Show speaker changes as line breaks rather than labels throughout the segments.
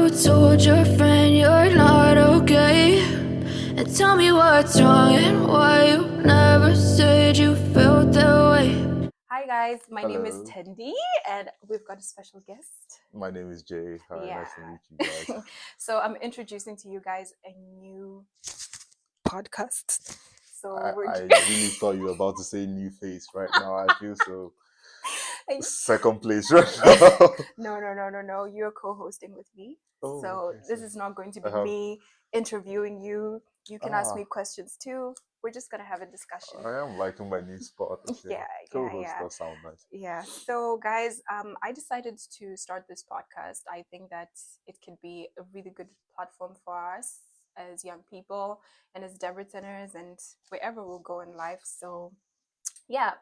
you told your friend you're not okay? And tell me what's wrong and why you never said you felt that way.
Hi guys, my name is
Hello.
Tendaishe and we've got a special guest.
My name is Jay. Hi,
Yeah.
nice to meet you guys.
So I'm introducing to you guys a new podcast. So
I
we're
really thought you were about to say new face right now. I feel so second place right now.
No. You're co-hosting with me.
Oh,
So
okay,
this
so
is not going to be
I have-
me interviewing you. You can ask me questions too. We're just gonna have a discussion.
I am liking my new spot. Okay. Co-host does sound nice.
Yeah. So guys, I decided to start this podcast. I think that it could be a really good platform for us as young people and as Debreceners and wherever we'll go in life. So yeah,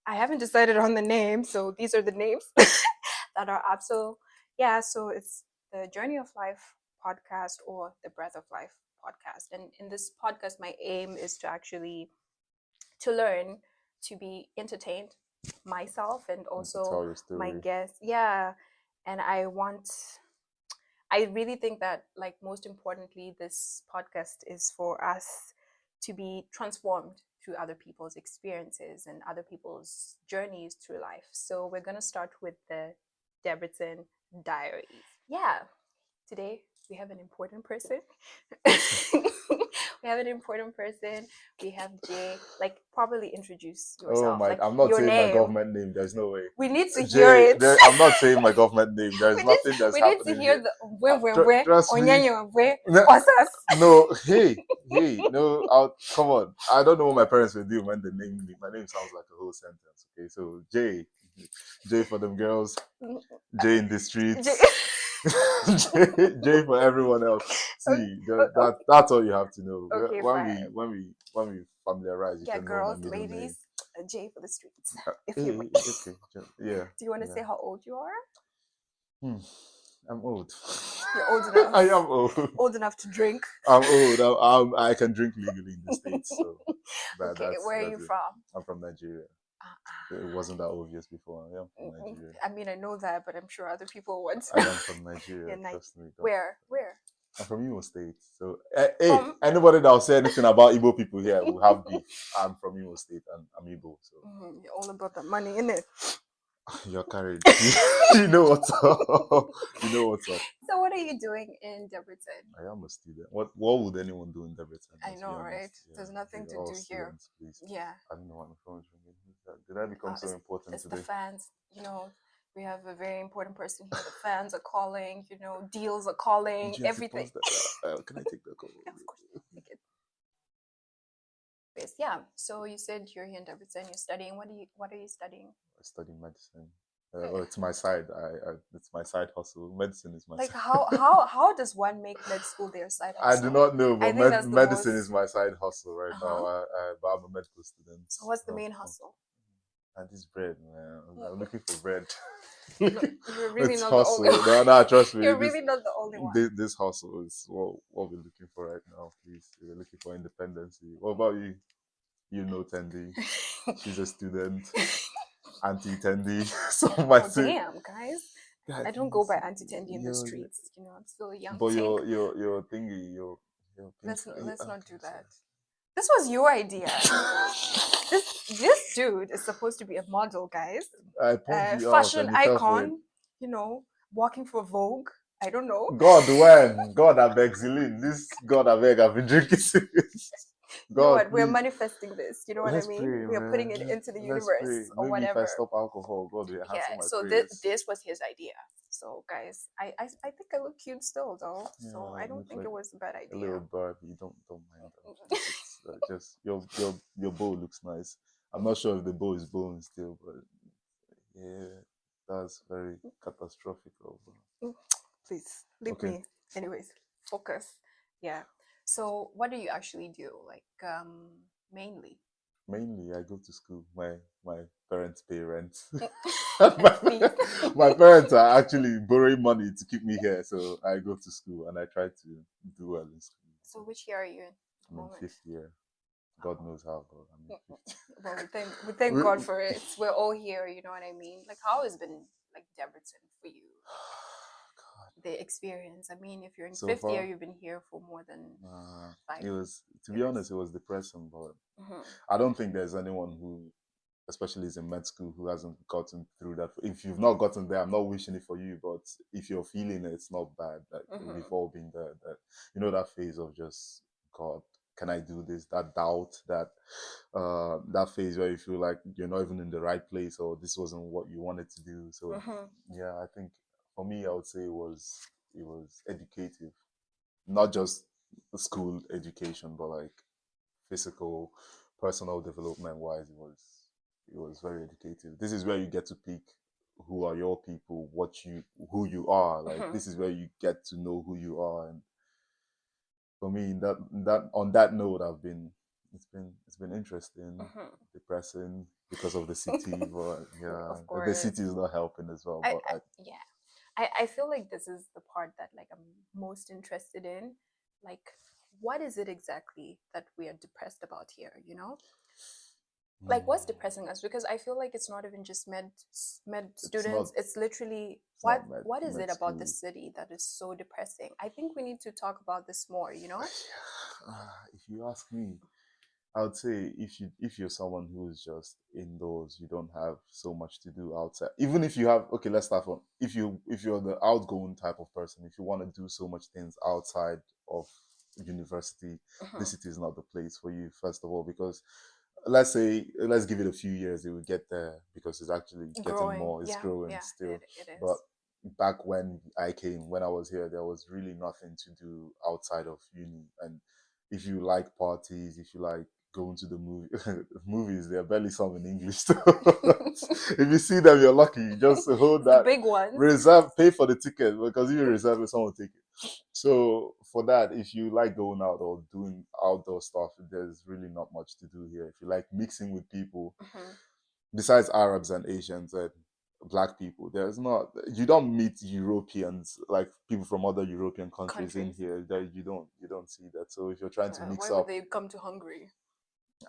I haven't decided on the name. So these are the names that are up. So yeah, so it's the Journey of Life podcast or the Breath of Life podcast. And in this podcast, my aim is to actually to learn, to be entertained myself and also
tell your story.
my guests. Yeah. And I really think that, like, most importantly, this podcast is for us to be transformed through other people's experiences and other people's journeys through life. So we're going to start with the Debrecen Diaries. Yeah. Today we have an important person. We have Jay. Like, properly introduce yourself.
Oh my!
Like,
I'm not
your
saying
name.
my government name. There's no way.
We need to
Jay,
hear it.
I'm not saying my government name. There's nothing that's
we
happening.
need to hear
here.
the where,
Trust me.
Onyanyo, where,
No.
Osas.
No, hey, no, come on. I don't know what my parents will do when they name me. My name sounds like a whole sentence. Okay, so J for them girls, J in the streets, J for everyone else. See, that's all you have to know.
Okay,
when we familiarize, you
yeah,
can
girls,
know my middle
ladies, J for the streets. If
name.
you may.
Okay, yeah.
Do you want to say how old you are?
I'm old.
You're old enough.
I am old.
Old enough to drink.
I'm old. I can drink legally in the States. So
Okay, where are you from?
I'm from Nigeria. It wasn't that obvious before. I am from Nigeria.
I mean, I know that, but I'm sure other people would.
I am from Nigeria. Trust me.
Where?
I'm from Imo State. So, hey, anybody that will say anything about Igbo people here will have beef. I'm from Imo State and I'm Igbo. So
you're all about the money, innit?
You're carried. You know what's up.
So what are you doing in Debrecen?
I am a student. What would anyone do in Debrecen?
I know, right? Yeah. There's nothing to do here.
Please.
Yeah.
I don't know what my phone's ringing. Did I become so important
it's
today?
The fans. You know, we have a very important person here. The fans are calling. You know, deals are calling. Everything.
Can I take that call?
Yeah, of course. Take it. Yes, yeah. So you said you're here in Debrecen. You're studying. What are you studying?
I study medicine. It's my side. It's my side hustle. Medicine is my
like
side.
how does one make med school their side hustle?
I do not know, but medicine is my side hustle right now. But I'm a medical student.
So what's the main hustle?
And this bread, man. I'm looking for bread.
You're really not
hustle.
the only one.
No, trust me.
You're really not the only one.
This hustle is what we're looking for right now. Please, we're looking for independency. What about you? You know, Tendi. She's a student. Auntie Tendi.
Damn, guys. I don't go by Auntie Tendi in the streets. You know, I'm still a young.
But your thingy, your
let's not do that. This was your idea. this dude is supposed to be a model, guys. Fashion icon. You know, walking for Vogue. I don't know.
God, I beg, Celine. This God, I beg, I've been drinking serious.
God, you know what? We're manifesting this. You know what I mean? We are putting it into the universe or whatever.
If I stop alcohol, God,
yeah. So this was his idea. So guys, I think I look cute still though. Yeah, so I don't think it was a bad idea.
A little Barbie, don't mind that. Just your bow looks nice. I'm not sure if the bow is bone still, but yeah, that's very catastrophic.
Please leave me. Anyways, focus. Yeah. So what do you actually do? Like, mainly?
Mainly, I go to school. My parents pay rent. my parents are actually borrowing money to keep me here, so I go to school and I try to do well in school.
So which year are you in?
I'm in 5th year. God knows how, but I'm in 5th.
Well, we thank God for it. We're all here, you know what I mean? Like, how has been like Debrecen for you? the experience? I mean, if you're in
So
fifth year,
far,
you've been here for more than 5
it was, to be
years.
honest, it was depressing, but I don't think there's anyone who, especially is in med school, who hasn't gotten through that. If you've not gotten there, I'm not wishing it for you, but if you're feeling it, it's not bad. Like, we've all been there. That, that phase of just, God, can I do this? That doubt, that phase where you feel like you're not even in the right place, or this wasn't what you wanted to do. So yeah, I think for me, I would say it was educative, not just school education, but like physical, personal development wise, it was very educative. This is where you get to pick who are your people, who you are. Like, this is where you get to know who you are. And for me, that on that note, it's been interesting, depressing because of the city, but yeah,
Of course.
the city is not helping as well. But
I feel like this is the part that like I'm most interested in. Like, what is it exactly that we are depressed about here? Like, what's depressing us? Because I feel like it's not even just med students. It's literally what is it about the city that is so depressing? I think we need to talk about this more.
If you ask me, I would say if you're someone who's just indoors, you don't have so much to do outside. Even if you have, okay, let's start from if you're the outgoing type of person, if you want to do so much things outside of university, the city is not the place for you. First of all, because let's give it a few years, it will get there, because it's actually getting more. It's growing still.
It is.
But back when I was here, there was really nothing to do outside of uni. And if you like parties, if you like going to the movies, there are barely some in English. So if you see them, you're lucky. You just hold
the
that
big ones.
pay for the ticket, because if you reserve it, someone will take it. So for that, if you like going out or doing outdoor stuff, there's really not much to do here. If you like mixing with people, besides Arabs and Asians and Black people, you don't meet Europeans, like people from other European countries in here. That you don't see that. So if you're trying to mix
why
up,
would they come to Hungary?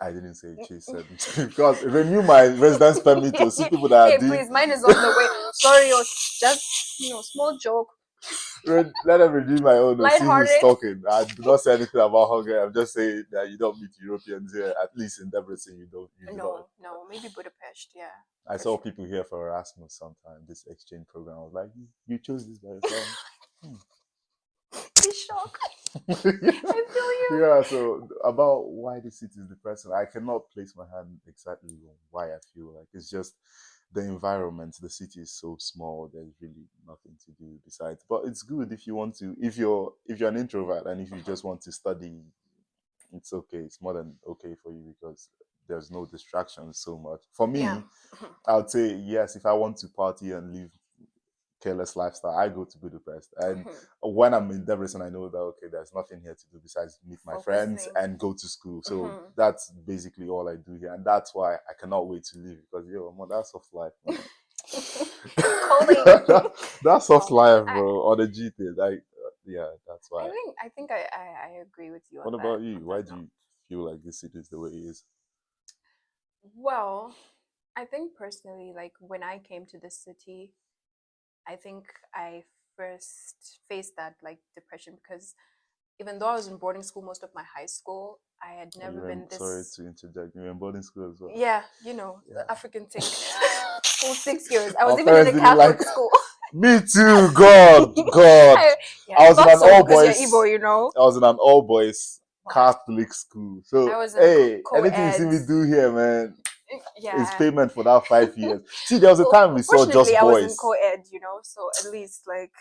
I didn't say she said because renew my residence permit to see people that are doing.
Please, mine is on the way. Sorry, just small joke.
Let them renew my own. See who's
Lighthearted.
talking. I do not say anything about Hungary. I'm just saying that you don't meet Europeans here. At least in Debrecen, you don't. You do not.
No, maybe Budapest. Yeah.
I saw people here for Erasmus sometime. This exchange program. I was like, you chose this by yourself.
He's shocked. I feel you.
Yeah. So about why the city is depressing, I cannot place my hand exactly on why I feel like it's just the environment. The city is so small. There's really nothing to do besides. But it's good if you want to. If you're an introvert and if you just want to study, it's okay. It's more than okay for you because there's no distractions so much. For me, I would say yes. If I want to party and live careless lifestyle, I go to Budapest. And when I'm in Debrecen, I know that okay, there's nothing here to do besides meet my friends and go to school. So that's basically all I do here, and that's why I cannot wait to leave because that's soft life, man. That's soft life, bro. On the GTA, that's why.
I think I agree with you.
What about you? Why do you feel like this city is the way it is?
Well, I think personally, like when I came to this city, I think I first faced that like depression because even though I was in boarding school most of my high school, I had never been this.
Sorry to interject. You were in boarding school as well.
Yeah, the African thing. For 6 years, I was even in a Catholic school.
Me too. God. I was in an all boys.
Igbo,
I was in an all boys Catholic school. So
I was
hey, anything you see me do here, man.
Yeah.
It's payment for that 5 years. See, there was a time we saw just boys.
I was in co-ed, so at least like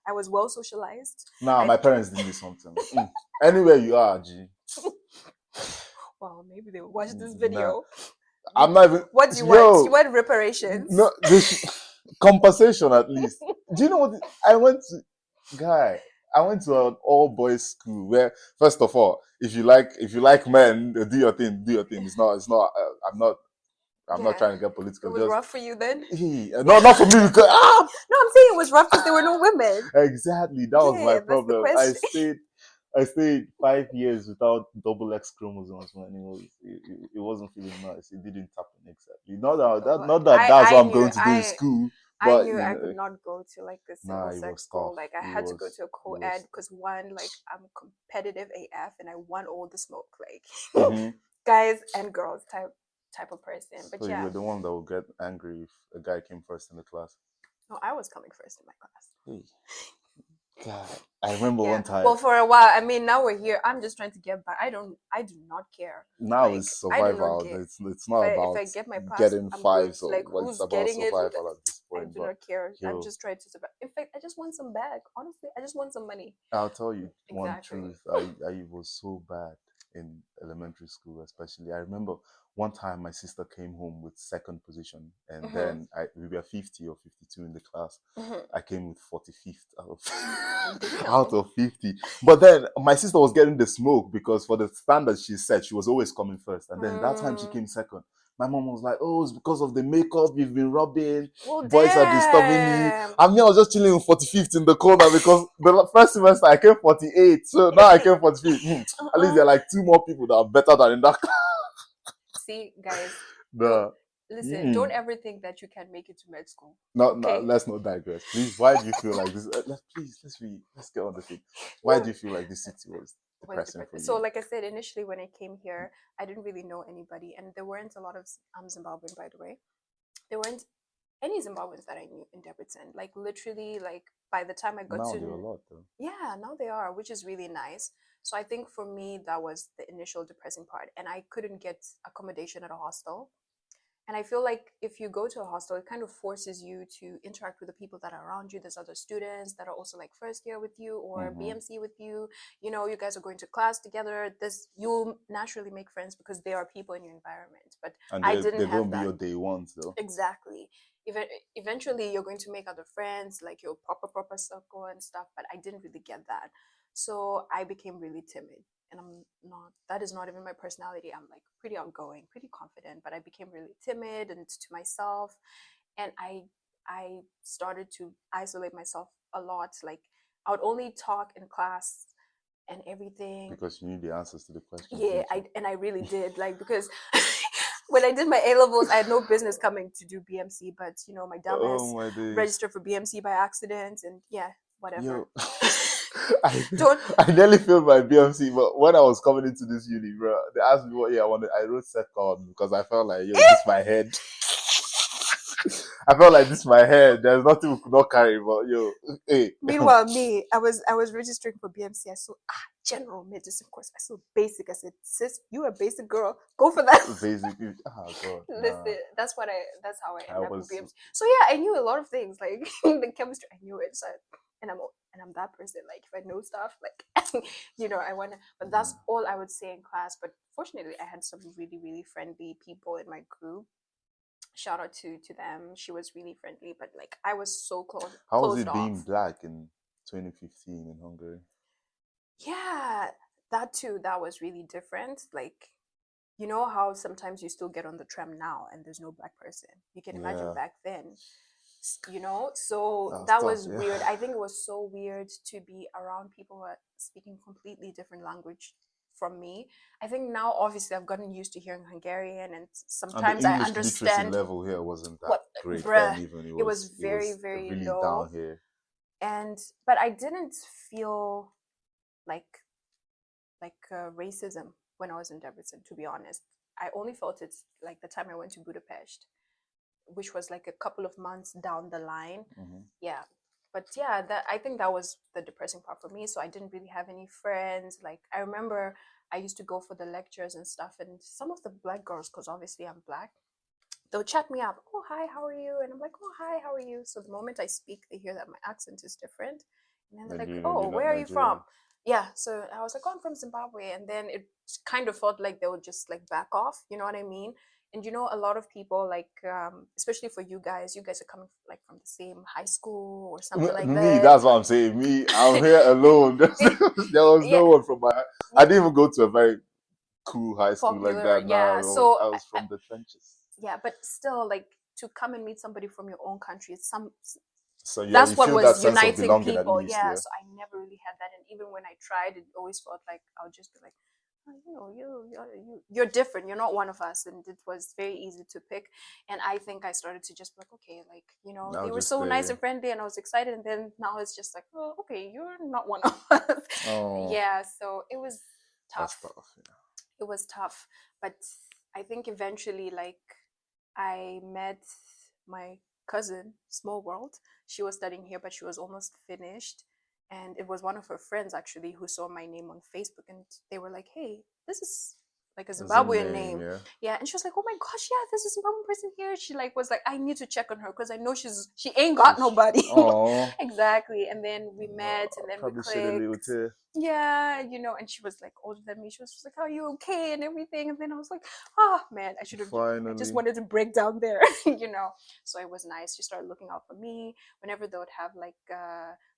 I was well socialized.
Nah, my parents did me something. Anywhere you are, G.
Well, maybe they will watch this video.
Nah. I'm not even.
What do you want? You want reparations?
No, compensation at least. Do you know what? I went to an all boys school where, first of all, if you like men, do your thing. It's not. I'm not trying to get political.
It was rough for you then?
No, not for me because
No, I'm saying it was rough because there were no women.
Exactly, that was my problem. I stayed 5 years without double X chromosomes, man. It wasn't feeling nice. It didn't happen exactly. Not that that's what I'm going to do in school.
I
But
knew I could not go to like a
nah,
single
it
sex
was
school.
tough.
Like I
It
had to go
was.
to a
It
co-ed
was.
because one, like I'm competitive AF and I want all the smoke, like
Mhm.
guys and girls type of person. But
So you
yeah,
were the one that would get angry if a guy came first in the class.
no, I was coming first in my class.
Hey, God, I remember
Yeah.
one time.
Well, for a while, I mean, now we're here. I'm just trying to get back. I do not care.
Now
Like
it's
I do not
survival.
care.
It's not
If
about
I get my pass,
getting
I'm good.
fives or
Like
what. It's
who's
about
getting it?
survival at this
I
point.
do
But
not care. I'm
yo,
just trying to survive. In fact, I just want some bag. Honestly, I just want some money.
I'll tell you one
Exactly.
truth. I was so bad in elementary school, especially. I remember one time my sister came home with second position, and
Mhm.
then we were 50 or 52 in the class.
Mhm.
I came with 45th out
Damn.
out of 50. But then my sister was getting the smoke because for the standards she set, she was always coming first. And then that time she came second. My mom was like, "Oh, it's because of the makeup you've been rubbing.
Well,
Boys are disturbing you."
damn.
I mean, I was just chilling in 45th in the corner because the first semester I came 48. So now I came 45th. At least there are like two more people that are better than in that class.
See, guys.
The
Listen, don't ever think that you can make it to med school.
No,
Okay?
let's not digress. Please, why do you feel like this? Let's get on the thing. Why do you feel like this city was depressing for you?
So, like I said, initially when I came here, I didn't really know anybody, and there weren't a lot of Zimbabwean, by the way. There weren't any Zimbabweans that I knew in Debrecen. Like literally, like by the time I got
Now
to
there are a lot though.
yeah, now they are, which is really nice. So I think for me that was the initial depressing part, and I couldn't get accommodation at a hostel. And I feel like if you go to a hostel, it kind of forces you to interact with the people that are around you. There's other students that are also like first year with you or BMC with you. You know, you guys are going to class together. You'll naturally make friends because there are people in your environment. But
And
I
they
didn't have
don't be
that.
your day ones though.
Exactly. Eventually, you're going to make other friends, like your proper circle and stuff. But I didn't really get that. So I became really timid. And that is not even my personality. I'm like pretty outgoing, pretty confident, but I became really timid and to myself. And I started to isolate myself a lot. Like I would only talk in class and everything.
Because you need the answers to the questions.
Yeah, I really did. Like because when I did my A levels, I had no business coming to do BMC, but you know, my dumbass registered for BMC by accident, and yeah, whatever.
I nearly failed my BMC, but when I was coming into this uni, bro, they asked me what year I wanted. I wrote second because I felt like, yo, this is my head. I felt like this is my head. There's nothing we could not carry, but yo, hey.
Meanwhile, me, I was registering for BMC. I saw general medicine course. I saw basic. I said, sis, you a basic girl. Go for that.
Basically, oh god.
Listen, that's how I ended up with BMC. So
yeah,
I knew a lot of things like the chemistry. I knew it. So and I'm that person. Like if I know stuff, like you know, I wanna. But that's all I would say in class. But fortunately, I had some really friendly people in my group. Shout out to them. She was really friendly, but like I was so close.
How was it being black in 2015 in Hungary?
Yeah, that too. That was really different. Like, you know how sometimes you still get on the tram now and there's no black person. You can imagine back then. You know, so that was weird. I think it was so weird to be around people who are speaking completely different language from me. I think now obviously I've gotten used to hearing Hungarian and sometimes
and the
I understand.
Level here wasn't that great
bruh,
then even.
It was very
really
low
down here.
But I didn't feel like racism when I was in Debrecen, to be honest. I only felt it like the time I went to Budapest, which was like a couple of months down the line. Yeah. But yeah, I think that was the depressing part for me. So I didn't really have any friends. Like I remember I used to go for the lectures and stuff, and some of the black girls, because obviously I'm black, they'll chat me up. Oh, hi, how are you? And I'm like, oh, hi, how are you? So the moment I speak, they hear that my accent is different. And then they're like, oh, where are you from? Yeah. So I was like, oh, I'm from Zimbabwe. And then it kind of felt like they would just like back off. You know what I mean? And you know, a lot of people like, especially for you guys are coming like from the same high school or something like that.
Me, that's what I'm saying. Me, I'm here alone. There was no one from my. I didn't even go to a very cool high school like that.
Yeah.
So I was from the trenches.
Yeah, but still, like to come and meet somebody from your own country,
so yeah,
that's what was uniting people.
Least,
yeah. So I never really had that, and even when I tried, it always felt like I would just be like, you're different. You're not one of us, and it was very easy to pick. And I think I started to just be like, okay, like
I'll
they were
just
so nice
stay.
and friendly, and I was excited. And then now it's just like, oh, okay, you're not one of us.
Oh,
Yeah, so it was
that's
tough.
tough. Yeah.
It was tough, but I think eventually, like, I met my cousin, small world. She was studying here, but she was almost finished. And it was one of her friends actually who saw my name on Facebook, and they were like, hey, this is like a
Zim
Zimbabwean name.
yeah.
Yeah. And she was like, oh my gosh, yeah, there's a Zimbabwean person here. She like was like, I need to check on her because I know she ain't got nobody.
Oh,
Exactly. And then we met and then we
probably shed a little
clicked.
tear.
Yeah, and she was like older than me. She was just like, are you okay? And everything. And then I was like, oh man, I just
Finally.
wanted to break down there, So it was nice. She started looking out for me. Whenever they would have like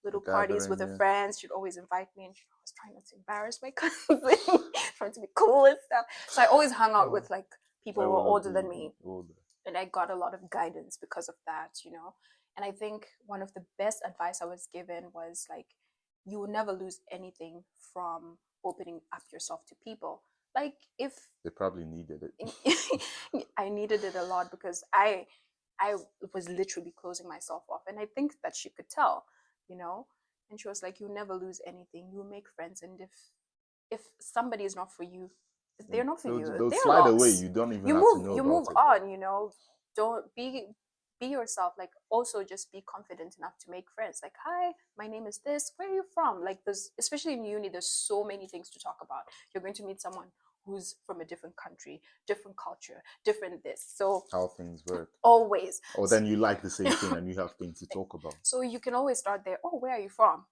little parties with her
Gathering, yeah.
friends, she'd always invite me, and I was trying not to embarrass my cousin, trying to be cool and stuff. So I always hung out with like people who were older than me, and I got a lot of guidance because of that. And I think one of the best advice I was given was like, you will never lose anything from opening up yourself to people. Like if
They probably needed it.
I needed it a lot because I was literally closing myself off, and I think that she could tell. And she was like, you never lose anything, you make friends, and if somebody is not for you, they're not for you,
They'll
they're
slide
lost.
away. You don't even
you
have
move
to know
you
about
move
it.
on. Don't be yourself. Like, also just be confident enough to make friends. Like, hi, my name is this, where are you from? Like, there's, especially in uni, there's so many things to talk about. You're going to meet someone who's from a different country, different culture, different this. So
How things work.
always.
Or then you like the same thing and you have things to talk about.
So you can always start there. Oh, where are you from?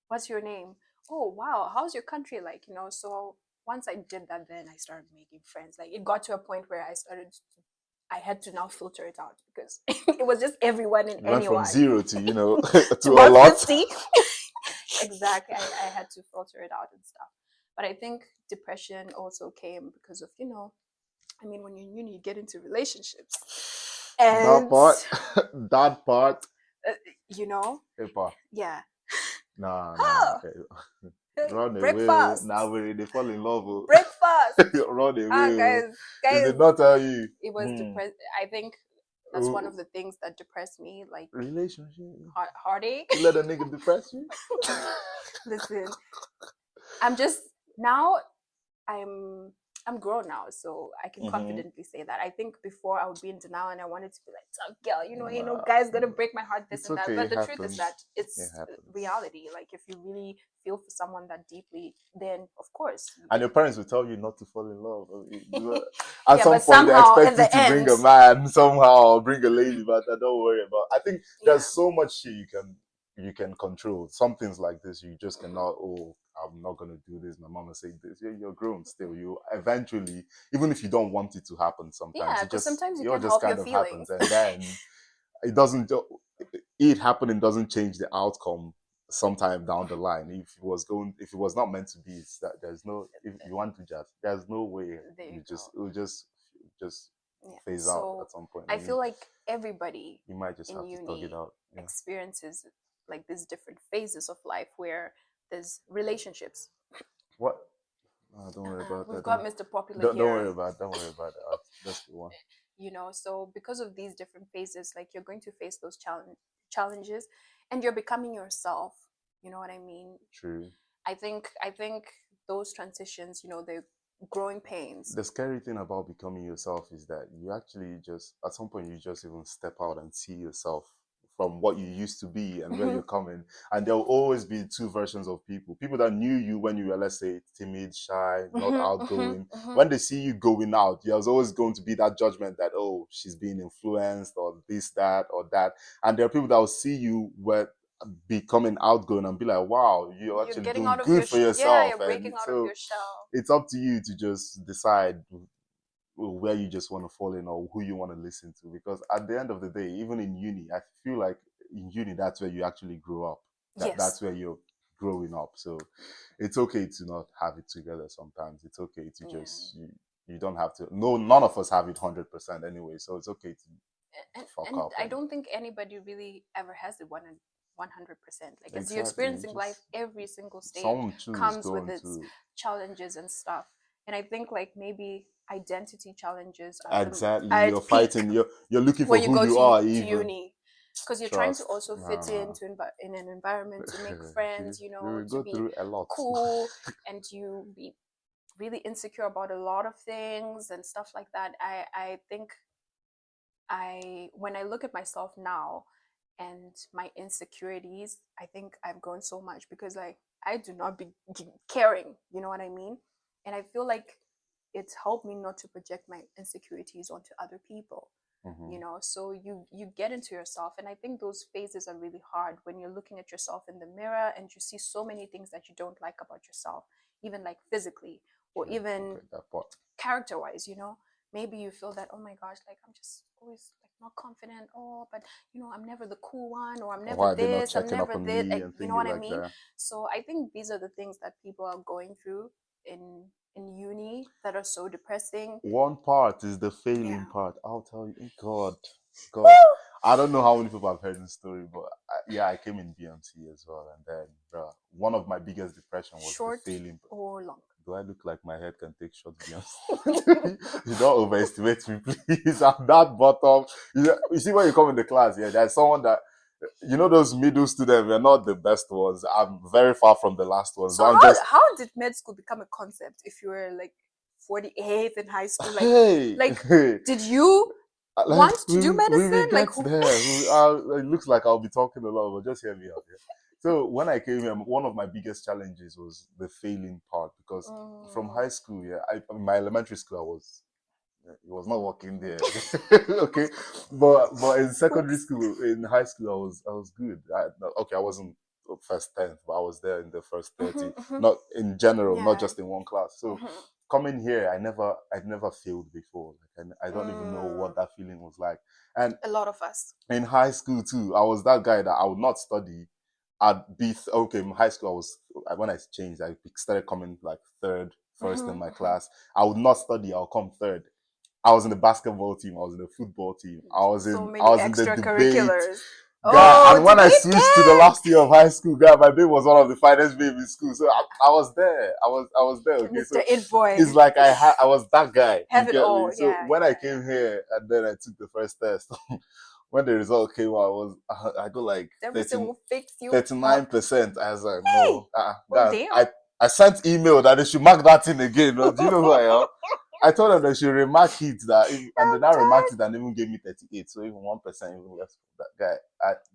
What's your name? Oh, wow, how's your country like? So once I did that, then I started making friends. Like, it got to a point where I had to now filter it out because it was just everyone and
You went
anyone.
from 0 to,
to
to a lot.
50. Exactly. I had to filter it out and stuff. But I think depression also came because of, when you're in uni, you get into relationships. And
That part.
Yeah.
Nah. Run away.
Breakfast.
Now they fall in love.
Breakfast.
Run away.
Guys,
They did not tell you.
it was depressed. I think that's one of the things that depressed me, like
relationship.
Heartache.
You let a nigga depress you?
Listen, I'm grown now, so I can confidently say that. I think before I would be in denial and I wanted to be like, tough girl, ain't no guy's gonna break my heart, this and that. But the truth is that it's reality. Like, if you really feel for someone that deeply, then of course.
And your parents will tell you not to fall in love. At some point, they expect you to bring a man somehow, or bring a lady, but don't worry about it. I think there's so much shit you can control. Some things like this, you just cannot, I'm not going to do this. My mama said this. You're grown still. You eventually, even if you don't want it to happen sometimes,
sometimes you
it
can't
just
help
kind
your
of
feelings.
happens. And then it happening doesn't change the outcome sometime down the line. If it was not meant to be, it's that there's no, if you want to just, there's no way it will just phase out at some point.
I feel like everybody
you might just have to thug it out.
Experiences like these different phases of life where there's relationships.
What? Oh, don't worry about that.
We've got Mr. Popular
don't
here.
Don't worry about that. That's the one.
So because of these different phases, like, you're going to face those challenges, and you're becoming yourself. You know what I mean?
True.
I think those transitions, they're growing pains.
The scary thing about becoming yourself is that you actually just, at some point, you just even step out and see yourself from what you used to be and where you're coming. And there will always be two versions of people. People that knew you when you were, let's say, timid, shy, not outgoing. When they see you going out, there's always going to be that judgment that, oh, she's being influenced, or this, that, or that. And there are people that will see you becoming outgoing and be like, wow, you're actually doing good for yourself.
You're breaking out of your shell.
It's up to you to just decide where you just want to fall in or who you want to listen to, because at the end of the day, even in uni, I feel like in uni, that's where you actually grow up. That's where you're growing up. So it's okay to not have it together sometimes. It's okay to just you don't have to. No, none of us have it 100% anyway, so it's okay to fuck up.
I don't think anybody really ever has it 100%. 100%. Like, as you're experiencing life, every single stage comes with its challenges and stuff. And I think like maybe identity challenges are
you're fighting, you're looking for who you are, even
to uni, because you're trying to also fit in an environment, to make friends, you know, to be
a lot.
cool, and you be really insecure about a lot of things and stuff like that. I think when I look at myself now and my insecurities, I think I've grown so much, because like I do not be caring, you know what I mean? And I feel like it's helped me not to project my insecurities onto other people. You know, so you get into yourself, and I think those phases are really hard when you're looking at yourself in the mirror and you see so many things that you don't like about yourself, even like physically or even character wise, you know. Maybe you feel that, oh my gosh, like I'm just always like not confident, but you know, I'm never the cool one, or I'm never this, I'm never this, like, you know what I mean? So I think these are the things that people are going through in uni that are so depressing.
One part is the failing part. I'll tell you, God.
Woo!
I don't know how many people have heard this story, but I came in BMT as well, and then one of my biggest depression was
short
the failing.
Or long?
Do I look like my head can take short BMT? You don't overestimate me, please. I'm that bottom. You see when you come in the class, there's someone that, you know, those middle students, we're not the best ones. I'm very far from the last ones.
So how did med school become a concept if you were like 48th in high school? Like, did you want to do medicine?
It looks like I'll be talking a lot, but just hear me out. So when I came here, one of my biggest challenges was the failing part, because from high school, my elementary school, it was not working there. Okay, but in secondary school, in high school, I was good. I wasn't first 10th, but I was there in the first 30. Not in general, not just in one class. So coming here, I never failed before. Like, I don't even know what that feeling was like. And
a lot of us
in high school too, I was that guy that I would not study. I'd be in high school. When I changed, I started coming like first in my class. I would not study. I'll come third. I was in the basketball team. I was in the football team. I was in the debate. And when I switched to the last year of high school, my babe was one of the finest babes in school. So I was there. I was there. Okay,
Mr.
so
It Boy.
It's like I was that guy.
Have it all.
Me? So when I came here and then I took the first test, when the result came out, I got like 39%. I was like, no,
damn.
I sent email that they should mark that in again. Do you know who I am? I told them they should remark it and then I remarked it and even gave me 38. So even 1% even less for that guy.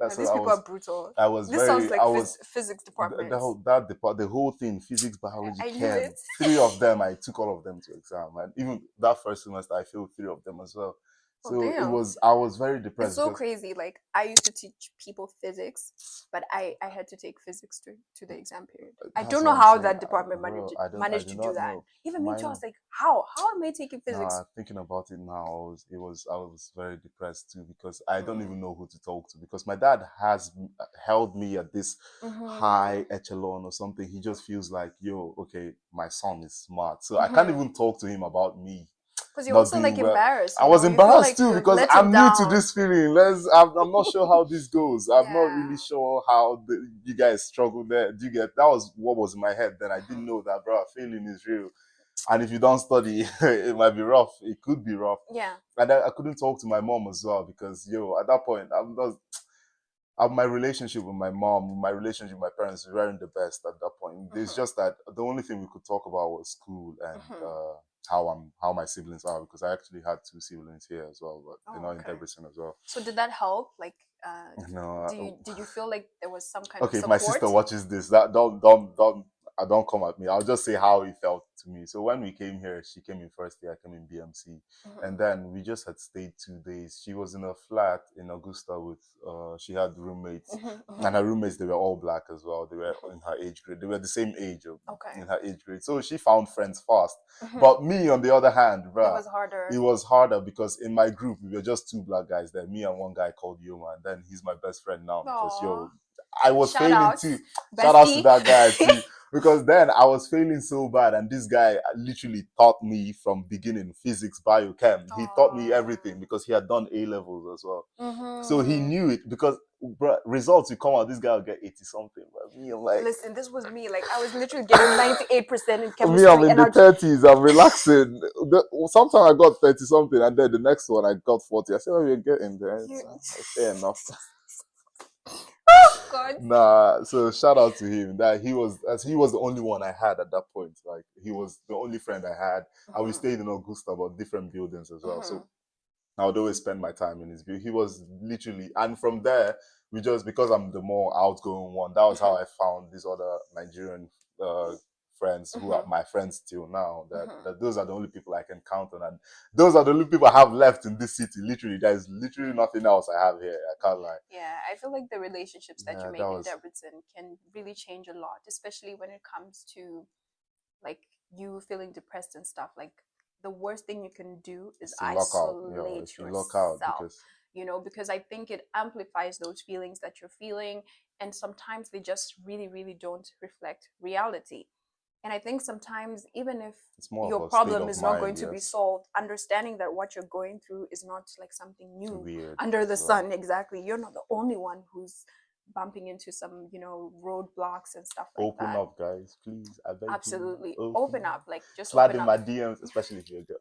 These people are brutal.
Sounds like
physics department.
The whole thing, physics, biology, chem. 3 of them, I took all of them to exam, and even that first semester, I failed 3 of them as well. So I was very depressed.
It's so crazy. Like, I used to teach people physics, but I had to take physics to the exam period. I don't know how that department managed to do that. Even me too, I was like, how am I taking physics?
Thinking about it now, I was very depressed too, because I don't even know who to talk to, because my dad has held me at this high echelon or something. He just feels like, okay, my son is smart, so I can't even talk to him about me.
Because you're also like embarrassed.
I was embarrassed too, because I'm new to this feeling. I'm not sure how this goes. I'm not really sure how you guys struggle there. Do you get? That was what was in my head then. I didn't know that, bro. Failing is real, and if you don't study, it might be rough. It could be rough.
Yeah.
And I couldn't talk to my mom as well, because at that point, my relationship with my mom, my relationship with my parents weren't the best at that point. It's just that the only thing we could talk about was school and how my siblings are, because I actually had 2 siblings here as well, but they're not in Debrecen as well.
So did that help? Like,
no.
Did you feel like there was some kind of support?
Okay, if my sister watches this, don't come at me. I'll just say how it felt to me. So when we came here, she came in first year, I came in BMC. And then we just had stayed 2 days. She was in a flat in Augusta with, she had roommates. And her roommates, they were all black as well. They were in her age grade. They were the same age in her age grade. So she found friends fast. But me, on the other hand, bruh, it was harder because in my group, we were just 2 black guys there. Me and one guy called Yoma, and then he's my best friend now. Because, I was failing too. Shout out to that guy too. Because then I was failing so bad, and this guy literally taught me from beginning physics, biochem. He taught me everything because he had done A levels as well. So he knew it, because bro, results will come out. This guy will get 80 something. But me, I'm like,
listen, this was me. Like I was literally getting 98% in chemistry.
me, I'm in
and
the
I
30s. I'm relaxing. Sometimes I got 30 something, and then the next one I got 40. I said, "Oh, you're getting there. It's fair enough."
God.
Nah, so shout out to him. That he was the only one I had at that point. Like he was the only friend I had. And we stayed in Augusta, but different buildings as well. So I would always spend my time in his view. He was literally, and from there, we just, because I'm the more outgoing one, that was how I found these other Nigerian friends who are my friends till now. That those are the only people I can count on, and those are the only people I have left in this city. Literally, there's literally nothing else I have here. I can't lie.
Yeah, I feel like the relationships that you make in Debrecen can really change a lot, especially when it comes to like you feeling depressed and stuff. Like the worst thing you can do is isolate yourself.
Out because
because I think it amplifies those feelings that you're feeling, and sometimes they just really, really don't reflect reality. And I think sometimes, even if your problem is not going to be solved, understanding that what you're going through is not like something new under the sun. Exactly. You're not the only one who's bumping into some, roadblocks and stuff like that.
Open up, guys, please. I beg
Absolutely. You. Open up. Like, just
slide
open
in
up.
my DMs, especially if you're a girl.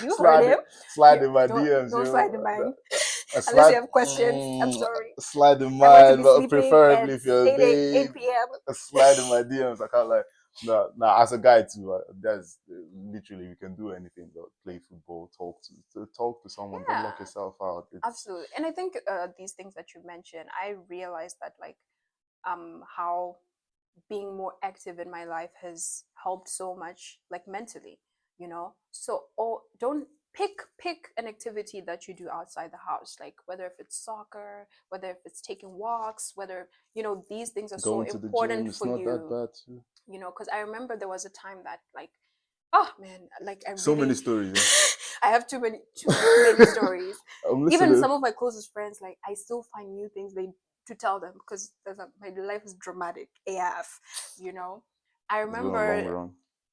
You heard him.
Slide in my DMs.
Don't slide in mine. Unless you have questions. I'm sorry.
Slide in mine, but preferably if you're a babe.
8 p.m.
Slide in my DMs. I can't lie. No, as a guy too, there's literally you can do anything but play football, talk to someone, don't lock yourself out.
Absolutely. And I think these things that you mentioned, I realized that like how being more active in my life has helped so much, like mentally, so don't pick an activity that you do outside the house, like whether if it's soccer, whether if it's taking walks, whether these things are so important for you.
Not that bad too.
Because I remember there was a time that like, oh man, like
so many stories.
I have too many stories. Even some of my closest friends, like I still find new things to tell them because my life is dramatic AF. I remember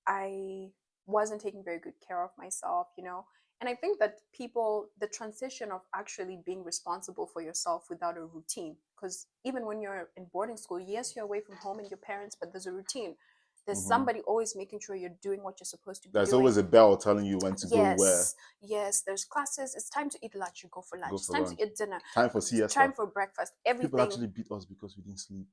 I wasn't taking very good care of myself, and I think that the transition of actually being responsible for yourself without a routine, because even when you're in boarding school, yes, you're away from home and your parents, but there's a routine. There's somebody always making sure you're doing what you're supposed to be
There's
doing.
always a bell telling you when to go where.
Yes, there's classes. It's time to eat lunch. You go for lunch. It's time to eat dinner.
Time for siesta.
Time for breakfast. Everything.
People actually beat us because we didn't sleep.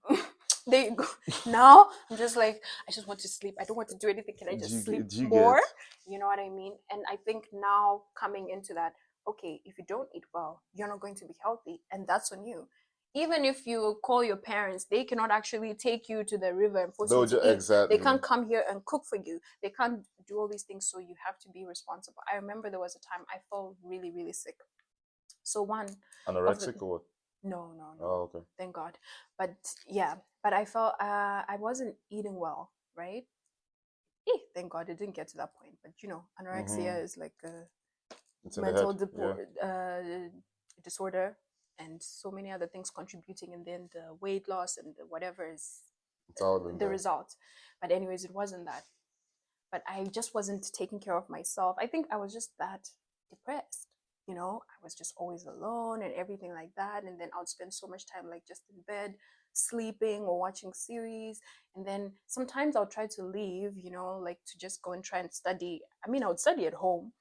There you go. Now I'm just like, I just want to sleep. I don't want to do anything. Can I just sleep more? You know what I mean? And I think now coming into that, okay, if you don't eat well, you're not going to be healthy, and that's on you. Even if you call your parents, they cannot actually take you to the river and force you to eat. Exactly. They can't come here and cook for you. They can't do all these things, so you have to be responsible. I remember there was a time I felt really, really sick. So
anorexic or what?
No.
Oh, okay.
Thank God. But yeah, but I felt I wasn't eating well, right? Thank God it didn't get to that point. But anorexia is like a mental disorder, and so many other things contributing, and then the weight loss and whatever is the result. But anyways, it wasn't that. But I just wasn't taking care of myself. I think I was just that depressed. I was just always alone and everything like that. And then I would spend so much time like just in bed, sleeping or watching series. And then sometimes I'll try to leave, like to just go and try and study. I mean, I would study at home.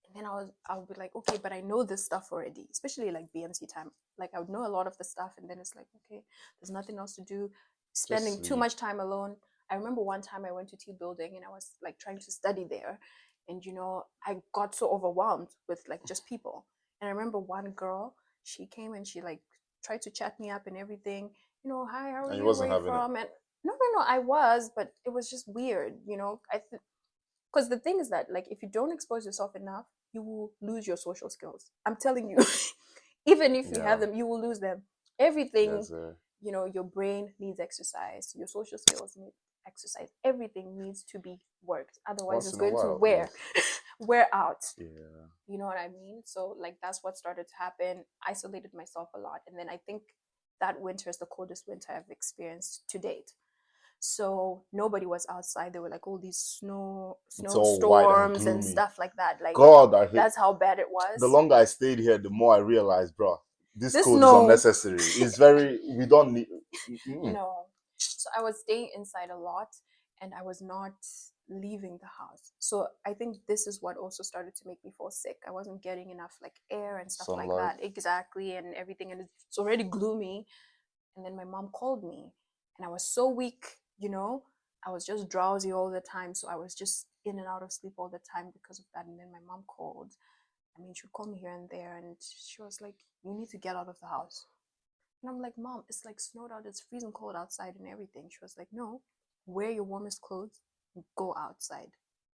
And then I would be like, okay, but I know this stuff already, especially like BMC time. Like I would know a lot of the stuff. And then it's like, okay, there's nothing else to do. Spending too much time alone. I remember one time I went to T building and I was like trying to study there. And, I got so overwhelmed with like just people. And I remember one girl, she came and she like tried to chat me up and everything. Hi, how are you? Where are you from? And no, I was, but it was just weird, because the thing is that like if you don't expose yourself enough, you will lose your social skills. I'm telling you, even if you have them, you will lose them. Everything, your brain needs exercise, your social skills need exercise. Everything needs to be worked, otherwise it's going to wear out. You know what I mean? So like that's what started to happen. Isolated myself a lot, and then I think that winter is the coldest winter I've experienced to date. So nobody was outside. There were like all these snowstorms and stuff like that. Like God, that's how bad it was.
The longer I stayed here, the more I realized, bro, this
This
code is
no.
unnecessary. It's very, we don't need.
No. So I was staying inside a lot and I was not leaving the house. So I think this is what also started to make me fall sick. I wasn't getting enough like air and stuff like
Sunlight.
that. Exactly. And everything. And it's already gloomy. And then my mom called me and I was so weak, you know, I was just drowsy all the time. So I was just in and out of sleep all the time because of that. And then my mom called. I mean, she would call me here and there and she was like, you need to get out of the house. And I'm like, Mom, it's like snowed out, it's freezing cold outside and everything. She was like, no, wear your warmest clothes and go outside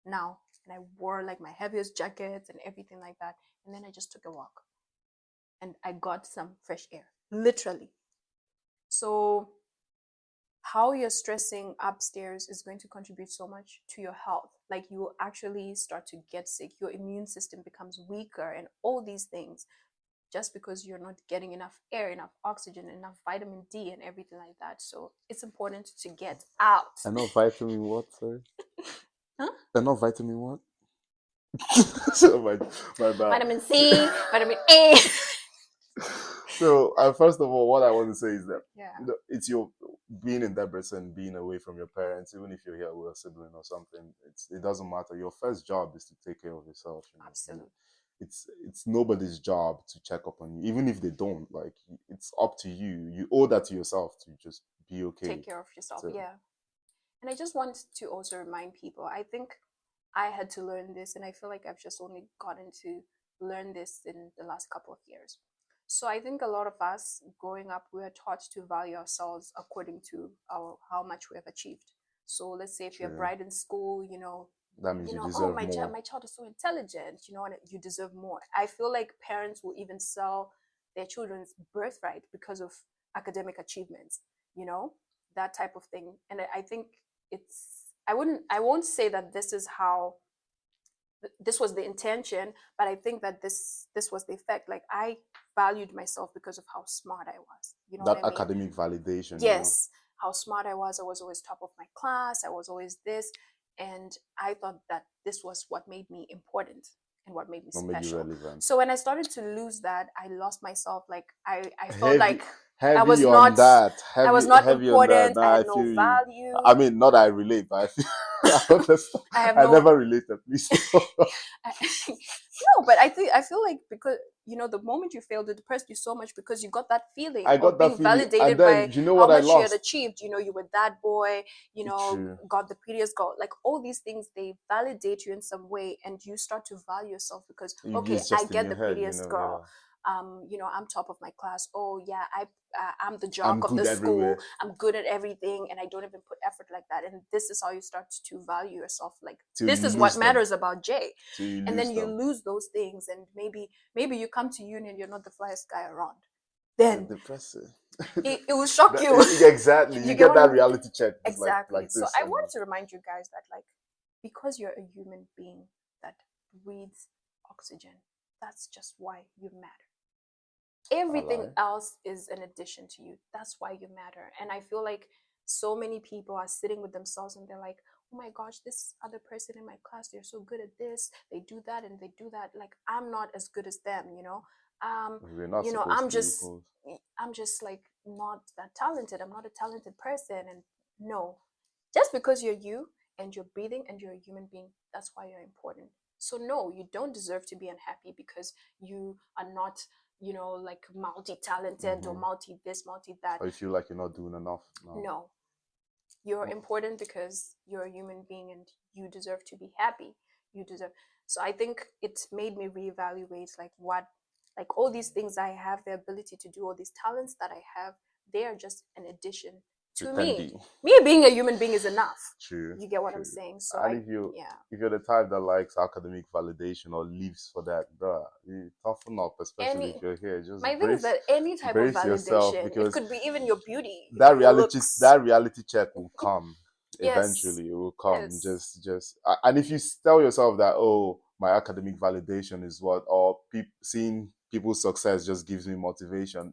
now. And I wore like my heaviest jackets and everything like that. And then I just took a walk and I got some fresh air, literally. So, how you're stressing upstairs is going to contribute so much to your health. Like, you will actually start to get sick, your immune system becomes weaker, and all these things just because you're not getting enough air, enough oxygen, enough vitamin D, and everything like that. So it's important to get out.
Enough vitamin what, sorry?
Huh?
Enough vitamin what? So my bad.
Vitamin C, vitamin A.
So first of all, what I want to say is that
Yeah.
it's your being in Debrecen, being away from your parents, even if you're here with a sibling or something. It doesn't matter. Your first job is to take care of yourself. You know?
Absolutely.
It's nobody's job to check up on you, even if they don't. Like, it's up to you. You owe that to yourself to just be okay.
Take care of yourself.
So,
yeah. And I just want to also remind people. I think I had to learn this, and I feel like I've just only gotten to learn this in the last couple of years. So I think a lot of us growing up, we are taught to value ourselves according to how much we have achieved. So let's say if you're
True.
bright in school, you know,
that means you
oh,
deserve
my
more.
my child is so intelligent, you know, and you deserve more. I feel like parents will even sell their children's birthright because of academic achievements, you know, that type of thing. And I think I won't say that this is how this was the intention, but I think that this was the effect. Like, I valued myself because of how smart I was. You know
that
what I mean?
academic validation.
Yes, how smart I was. I was always top of my class. I was always this, and I thought that this was what made me important and what made me
What made you
special.
relevant.
So when I started to lose that, I lost myself. Like, I felt
Heavy-
like
heavy
I was
on
not
that.
I was not
heavy
important.
On that.
I
Nah,
had
I
no
feel you.
value.
I mean, not that I relate, but I feel I never related, please.
No, but I feel like, because you know, the moment you failed, it depressed you so much because you got that feeling
I got
of
that
being
feeling,
validated
and then
by
you know
how
what I
much you had
lost?
achieved. You know, you were that boy, you know,
True.
got the prettiest girl. Like, all these things, they validate you in some way, and you start to value yourself because, okay,
It's just
I
in
get
your
the
head,
prettiest
you know,
girl.
yeah.
You know, I'm top of my class. Oh yeah, I'm the
I'm
jock of
good
the
everywhere.
school. I'm good at everything, and I don't even put effort like that. And this is how you start to value yourself. Like,
Till
this
you
is
lose
what
them.
matters about Jay.
Till you
And
lose
then you
them.
lose those things, and maybe you come to uni and you're not the flyest guy around. Then
depressing.
it will shock you.
Exactly. You get that reality check.
Exactly.
Like
So
this,
I want to remind you guys that, like, because you're a human being that breathes oxygen, that's just why you matter. Everything else is an addition to you. That's why you matter. And I feel like so many people are sitting with themselves and they're like, oh my gosh, this other person in my class, they're so good at this, they do that and they do that. Like, I'm not as good as them, you know.
We're not
you know,
supposed to be
I'm just like not that talented. I'm not a talented person. And no, just because you're you and you're breathing and you're a human being, that's why you're important. So no, you don't deserve to be unhappy because you are not, you know, like multi-talented or multi this, multi that.
Or you feel like you're not doing enough.
No, you're important because you're a human being and you deserve to be happy. You deserve. So I think it made me reevaluate, like, what, like, all these things I have, the ability to do, all these talents that I have, they are just an addition to me. Me being a human being is enough.
True.
You get what I'm saying? So
and if you're the type that likes academic validation or lives for that, you toughen up, especially if you're here. Just
my thing is that any type of validation, it could be even your beauty.
That reality check will come. Eventually, it will come.
Yes.
Just and if you tell yourself that, oh, my academic validation is what, or seeing people's success just gives me motivation.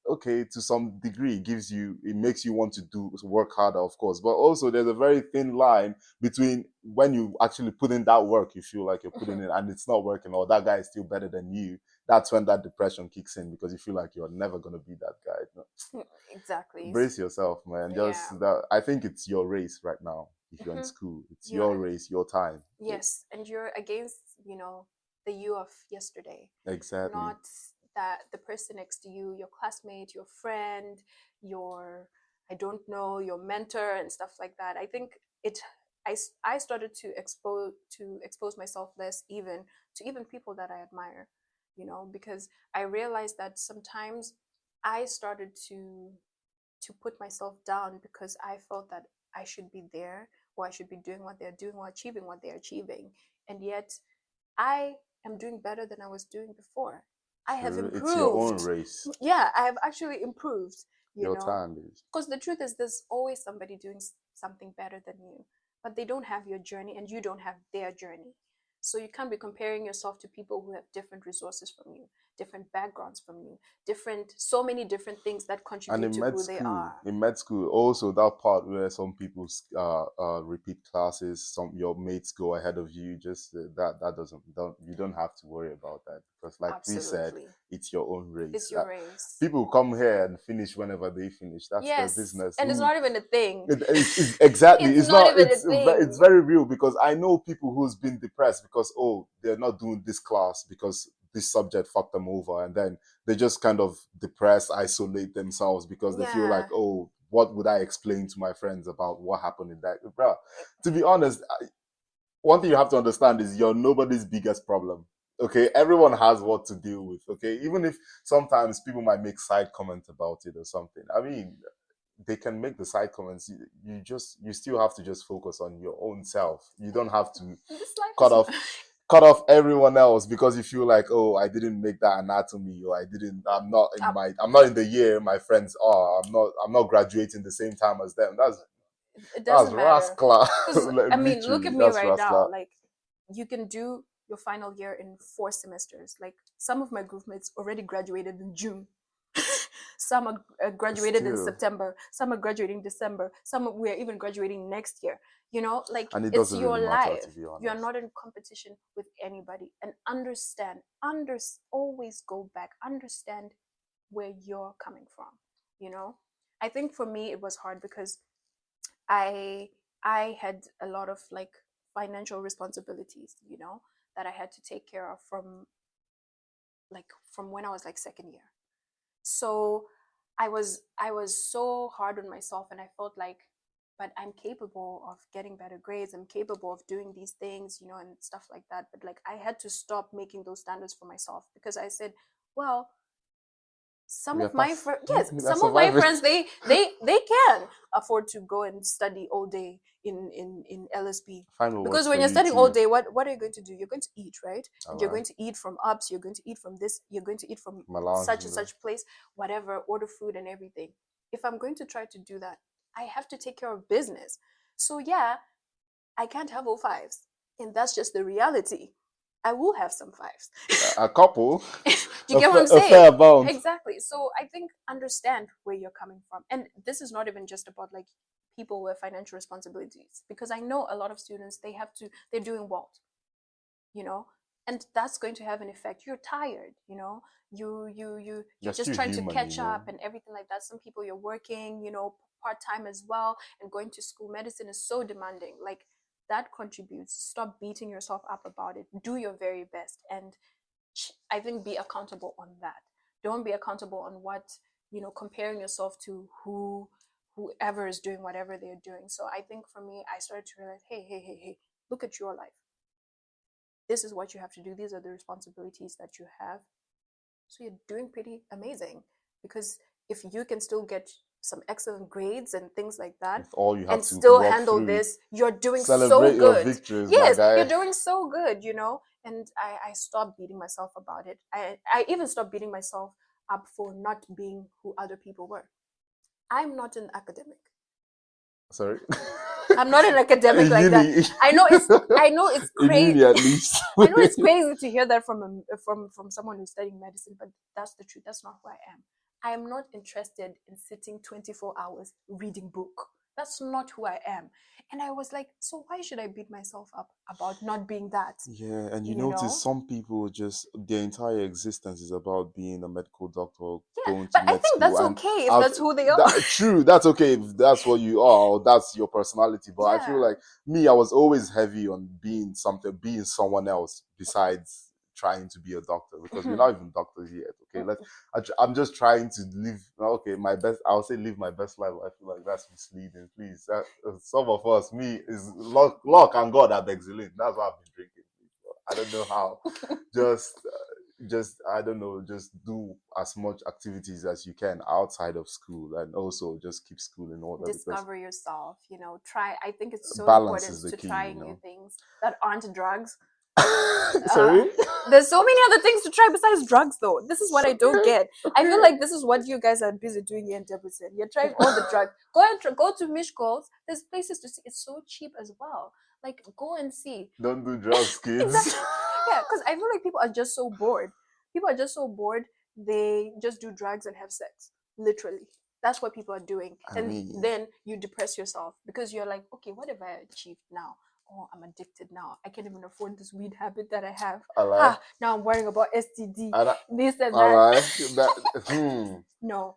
Okay, to some degree, it makes you want to work harder, of course. But also, there's a very thin line between when you actually put in that work, you feel like you're putting in, and it's not working, or that guy is still better than you. that's when that depression kicks in, because you feel like you're never going to be that guy. No.
Exactly.
Brace yourself, man. Just that. I think it's your race right now. If you're in school, it's your race, your time.
Yes, and you're against, the you of yesterday.
Exactly.
Not that the person next to you, your classmate, your friend, your, I don't know, your mentor and stuff like that. I think I started to expose myself less even to even people that I admire, because I realized that sometimes I started to put myself down because I felt that I should be there, or I should be doing what they're doing, or achieving what they're achieving. And yet I am doing better than I was doing before. I have improved.
It's your own race.
Yeah, I have actually improved,
your time is.
Because the truth is, there's always somebody doing something better than you, but they don't have your journey and you don't have their journey. So you can't be comparing yourself to people who have different resources from you, different backgrounds from you, so many different things that contribute to who they are.
In med school, also that part where some people repeat classes, your mates go ahead of you, just you don't have to worry about that, because like we said, it's your own race.
It's your race.
People come here and finish whenever they finish. That's their business.
And it's not even a thing.
Exactly.
It's not even a thing.
It's very real, because I know people who's been depressed because, they're not doing this class because this subject fucked them over, and then they just kind of depress, isolate themselves because they feel like, what would I explain to my friends about what happened in that? Bro, to be honest, one thing you have to understand is you're nobody's biggest problem. Okay, everyone has what to deal with. Okay, even if sometimes people might make side comments about it or something. I mean, they can make the side comments. You still have to just focus on your own self. You don't have to cut off everyone else because you feel like, I didn't make that anatomy, or I'm not in the year my friends are. I'm not graduating the same time as them.
It doesn't matter.
Like,
I mean, look at me right now. Like, you can do your final year in 4 semesters. Like, some of my group mates already graduated in June. Some are graduated in September. Some are graduating December. We are even graduating next year. And it's your really life. You're not in competition with anybody. And always go back. Understand where you're coming from. I think for me it was hard because I had a lot of like financial responsibilities, that I had to take care of from when I was like second year. So I was so hard on myself, and I felt like, but I'm capable of getting better grades. I'm capable of doing these things, and stuff like that. But like, I had to stop making those standards for myself, because I said, well, some of my friends, they can afford to go and study all day in LSB, because when you're studying all day, what are you going to do? You're going to eat, right? And you're going to eat from UPS, you're going to eat from this, you're going to eat from such and such place, whatever, order food and everything. If I'm going to try to do that, I have to take care of business. So yeah, I can't have all 5s, and that's just the reality. I will have some 5s.
A couple.
Do you get what I'm saying?
A fair amount.
Exactly. So I think understand where you're coming from. And this is not even just about like people with financial responsibilities, because I know a lot of students, they're doing WALT, and that's going to have an effect. You're tired, you're just trying to catch up and everything like that. Some people, you're working, part-time as well, and going to school. Medicine is so demanding. Like, that contributes. Stop beating yourself up about it. Do your very best. And I think be accountable on that. Don't be accountable on what, comparing yourself to whoever is doing whatever they're doing. So I think for me, I started to realize, hey, look at your life. This is what you have to do. These are the responsibilities that you have. So you're doing pretty amazing, because if you can still get some excellent grades and things like that, and still handle this, you're doing so good.
Victories,
yes, you're doing so good, And I stopped beating myself about it. I even stopped beating myself up for not being who other people were. I'm not an academic.
Sorry?
I'm not an academic like that. I know it's crazy.
In uni, at least.
I know it's crazy to hear that from someone who's studying medicine, but that's the truth. That's not who I am. I am not interested in sitting 24 hours reading book. That's not who I am. And I was like, so why should I beat myself up about not being that?
Yeah, and you
You know?
notice some people just their entire existence is about being a medical doctor,
Yeah,
going to
but I
med
think
school,
that's
and
okay if
out.
that's who they are.
True, that's okay if that's what you are, or that's your personality. But I feel
Yeah.
like me, I was always heavy on being something, being someone else besides trying to be a doctor, because we're not even doctors yet. Okay, I'm just trying to live. Okay, my best. I'll say live my best life. I feel like that's misleading. Please, some of us, me is luck and God at Exilin. That's what I've been drinking. I don't know how. Just I don't know. Just do as much activities as you can outside of school, and also just keep school in order, because
Discover yourself, try. I think it's so
balance
important
is the
to
key.
try new things that aren't drugs.
Sorry.
There's so many other things to try besides drugs, though. This is what I don't get. I feel
Okay.
like this is what you guys are busy doing here in Debrecen. You're trying all the drugs. Go to Mishkol's. There's places to see. It's so cheap as well. Like, go and see.
Don't do drugs, kids.
Exactly. Yeah, because I feel like people are just so bored. People are just so bored. They just do drugs and have sex. Literally. That's what people are doing. Then you depress yourself because you're like, okay, what have I achieved now? Oh, I'm addicted now. I can't even afford this weed habit that I have. Now I'm worrying about STD, this and that. No,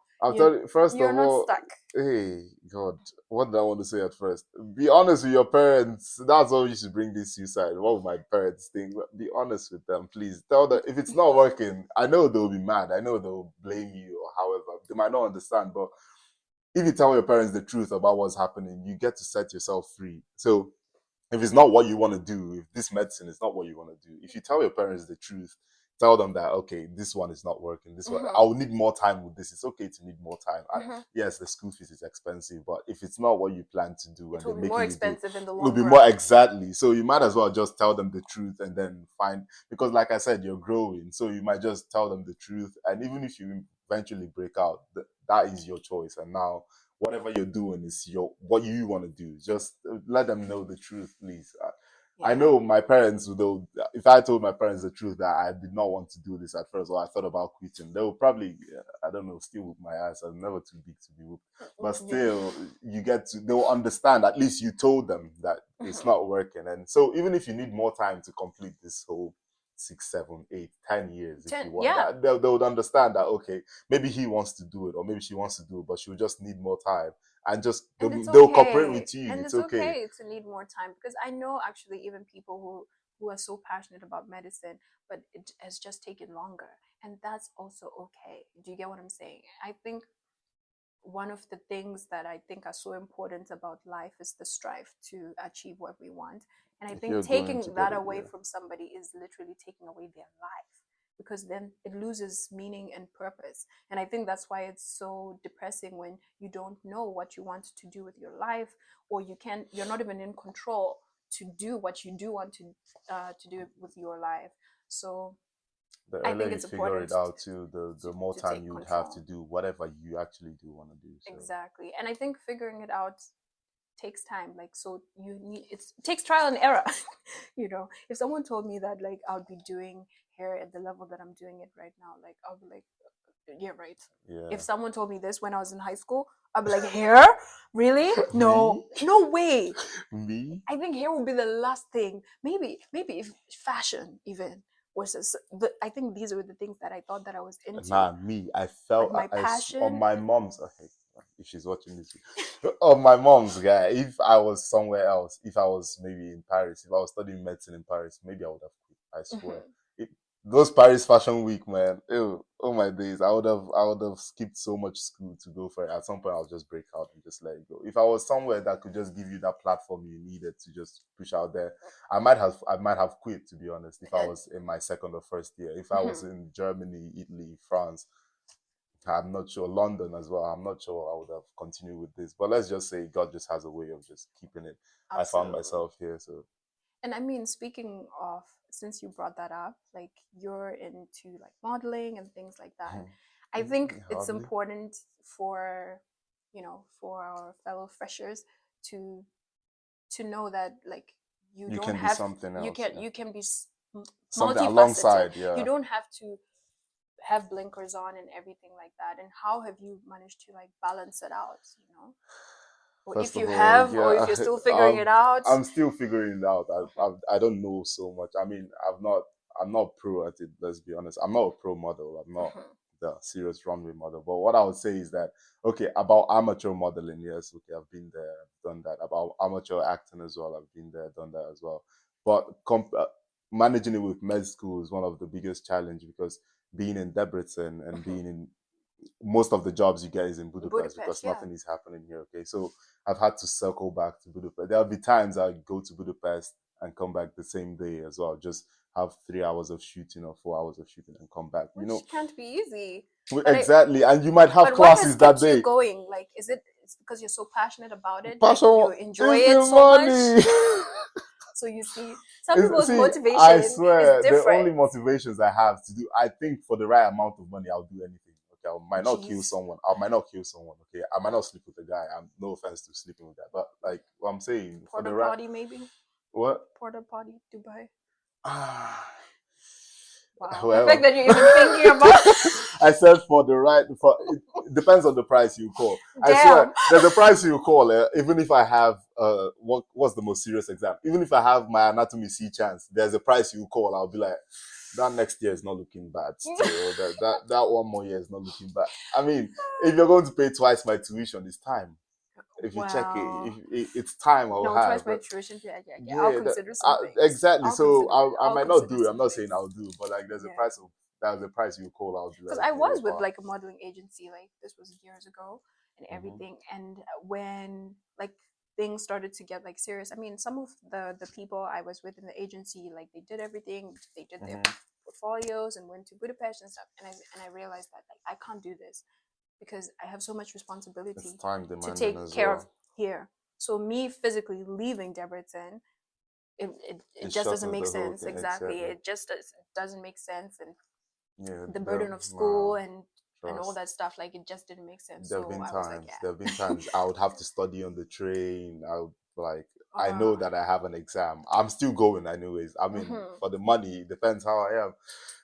First
you're
of
not
all,
stuck.
hey, God, what did I want to say at first? Be honest with your parents. That's all you should bring this suicide. What would my parents think? Be honest with them, please. Tell them if it's not working. I know they'll be mad. I know they'll blame you or however. They might not understand, but if you tell your parents the truth about what's happening, you get to set yourself free. So if it's not what you want to do, if this medicine is not what you want to do, if you tell your parents the truth, tell them that, okay, this one is not working. This one, I will need more time with this. It's okay to need more time. Yes, the school fees is expensive, but if it's not what you plan to do,
it will be more expensive in the long run.
It'll be more exactly. So you might as well just tell them the truth and then find, because like I said, you're growing. So you might just tell them the truth. And even if you eventually break out, that is your choice. And now whatever you're doing is what you want to do. Just let them know the truth, please. I know my parents, though, if I told my parents the truth that I did not want to do this at first, or I thought about quitting, they will probably, I don't know, still whoop my ass. I'm never too big to be whooped. But still, they'll understand. At least you told them that it's not working. And so even if you need more time to complete this whole 6, 7, 8, 10 years, if you want, they would understand that, okay, maybe he wants to do it, or maybe she wants to do it, but she'll just need more time. And they'll cooperate with you.
And it's okay to need more time, because I know actually even people who are so passionate about medicine, but it has just taken longer, and that's also okay. Do you get what I'm saying? I think one of the things that I think are so important about life is the strive to achieve what we want. And I think taking that away from somebody is literally taking away their life, because then it loses meaning and purpose. And I think that's why it's so depressing when you don't know what you want to do with your life, or you're not even in control to do what you do want to do with your life. So
the
I
earlier
think
you
it's
figure
important
it out too, the more time you would have to do whatever you actually do want to do. So.
Exactly. And I think figuring it out takes time. Like, so it takes trial and error. If someone told me that like I would be doing hair at the level that I'm doing it right now, like I'll be like, yeah, right.
Yeah.
If someone told me this when I was in high school, I'd be like, hair? Really? No way.
Me?
I think hair would be the last thing. Maybe if fashion even was I think these were the things that I thought that I was into.
I felt
my passion
on my mom's. Okay, if she's watching this, on my mom's guy. If I was somewhere else, if I was maybe in Paris, if I was studying medicine in Paris, maybe I would have quit. I swear. Those Paris Fashion Week, man. Ew, oh my days. I would have skipped so much school to go for it. At some point, I'll just break out and just let it go. If I was somewhere that could just give you that platform you needed to just push out there, I might have quit, to be honest. If I was in my second or first year, if I was in Germany, Italy, France, I'm not sure, London as well, I'm not sure I would have continued with this. But let's just say God just has a way of just keeping it. Absolutely. I found myself here, so.
And I mean, speaking of, since you brought that up, like you're into like modeling and things like that, I think it's important for our fellow freshers to know that like you don't have something else. You can be
something alongside. Yeah.
You don't have to have blinkers on and everything like that. And how have you managed to like balance it out? Or
First
if you
of all,
have, or if
yeah,
you're still figuring it out.
I'm still figuring it out.
Mhm.
I don't know so much. I mean, I'm not pro at it. Let's be honest. I'm not a pro model. I'm not
Mhm.
the serious runway model. But what I would say is that okay, about amateur modeling, yes, okay, I've been there, done that. About amateur acting as well, I've been there, done that as well. But managing it with med school is one of the biggest challenge because being in Debrecen and
Mhm.
being in most of the jobs you get is in Budapest
Budapest,
because
yeah.
nothing is happening here. Okay, so I've had to circle back to Budapest. There'll be times I go to Budapest and come back the same day as well. Just have 3 hours of shooting or 4 hours of shooting and come back. You know,
Which can't be easy.
exactly. And you might have
But what has
classes that
kept you
day.
going? Like, is it it's because you're so passionate about it? Like
Passion
you enjoy
is
it
the
so much?
money.
So you see, some people's
See, I
motivation is
swear, the only
different.
motivations I have to do, I think for the right amount of money, I'll do anything. Okay, I might not kill
Jeez.
someone. I might not kill someone. Okay, I might not sleep with a guy. I'm no offense to sleeping with that, but like what I'm saying, for
Porta
the right
potty, maybe?
what?
Porta potty, Dubai.
Ah,
Wow. The fact
well,
that you're even thinking about
I said for the right. For it depends on the price you call. I
Damn.
swear, there's a price you call. Even if I have what's the most serious exam? Even if I have my anatomy C chance, there's a price you call. I'll be like, that next year is not looking bad. Still, that 1 more year is not looking bad. I mean, if you're going to pay twice my tuition, it's time. If you check it,
Well,
it's time I'll
no, twice
have.
my tuition. Yeah, yeah, yeah. I'll
Yeah,
consider some things.
exactly.
I'll
So
consider it.
I
I'll
might not
consider
do it. I'm
some
not saying
things.
I'll do, but like
Yeah.
there's a price you call. I'll be like,
Because I
okay,
was with
fine.
like a modeling agency, like this was years ago and
Mm-hmm.
everything. And when like things started to get like serious, I mean, some of the people I was with in the agency, like they did everything. They did their
Mm-hmm.
portfolios and went to Budapest and stuff. And I realized that like I can't do this because I have so much
It's
responsibility
time
to
demanding
take
as
care of
well.
here. So me physically leaving Debrecen, it
It
just doesn't
shuttles
make
the whole
sense.
thing
Exactly,
exactly.
it just doesn't make sense. And
Yeah,
the
there,
burden of school
nah,
and all
trust.
that stuff, like it just didn't make sense.
There have
So
been
I was like,
times. There have been
yeah.
times I would have to study on the train. I would like. I know
uh,
that I have an exam. I'm still going anyways. I mean,
mhm.
for the money, it depends how I am.